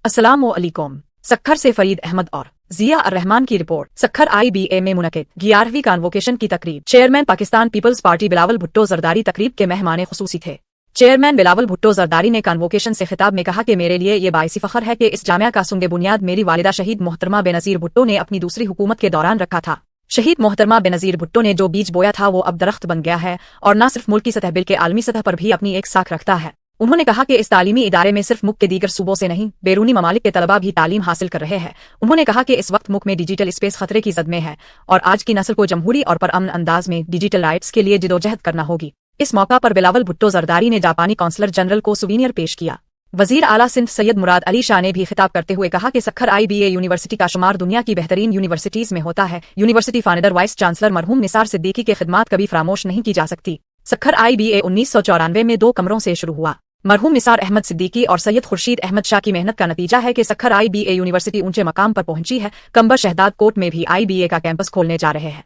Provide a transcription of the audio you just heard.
अस्सलामुअलैकुम। सक्खर से फरीद अहमद और जिया अर्रहमान की रिपोर्ट। सक्खर IBA में मुनक़िद 11वीं कॉन्वोकेशन की तकरीब। चेयरमैन पाकिस्तान पीपल्स पार्टी बिलावल भुट्टो जरदारी तकरीब के मेहमान खुसूसी थे। चेयरमैन बिलावल भुट्टो जरदारी ने कॉन्वोकेशन से खिताब में कहा कि मेरे लिए ये बाइसी फख्र है कि इस जामिया का सुंगे बुनियाद मेरी वालिदा शहीद मोहतरमा बेनज़ीर भुट्टो ने अपनी दूसरी हुकूमत के दौरान रखा था। शहीद मोहतरमा बेनज़ीर भुट्टो ने जो बीज बोया था वो अब दरख्त बन गया है और न सिर्फ मुल्की सतह बल्कि आलमी सतह पर भी अपनी एक साख रखता है। उन्होंने कहा कि इस तालीमी इदारे में सिर्फ मुल्क के दीगर सूबों से नहीं बैरूनी ममालिक के तलबा भी तालीम हासिल कर रहे हैं। उन्होंने कहा कि इस वक्त मुल्क में डिजिटल स्पेस खतरे की जद में है और आज की नस्ल को जमहूरी और परअमन अंदाज में डिजिटल राइट्स के लिए जिदोजहद करना होगी। इस मौका पर बिलावल भुट्टो जरदारी ने जापानी कौंसलर जनरल को सुवीनियर पेश किया। वजीर आला सिंध सैयद मुराद अली शाह ने भी खिताब करते हुए कहा कि सक्खर IBA यूनिवर्सिटी का शुमार दुनिया की बेहतरीन यूनिवर्सिटीज में होता है। यूनिवर्सिटी फाउंडर वाइस चांसलर मरहूम निसार सिद्दीकी के खिदमात कभी फरामोश नहीं की जा सकती। सक्खर IBA 1994 में 2 कमरों से शुरू हुआ। मरहूम निसार अहमद सिद्दीकी और सैयद खुर्शीद अहमद शाह की मेहनत का नतीजा है कि सक्खर IBA यूनिवर्सिटी ऊंचे मकाम पर पहुंची है। कंबर शहदाद कोट में भी IBA का कैंपस खोलने जा रहे हैं।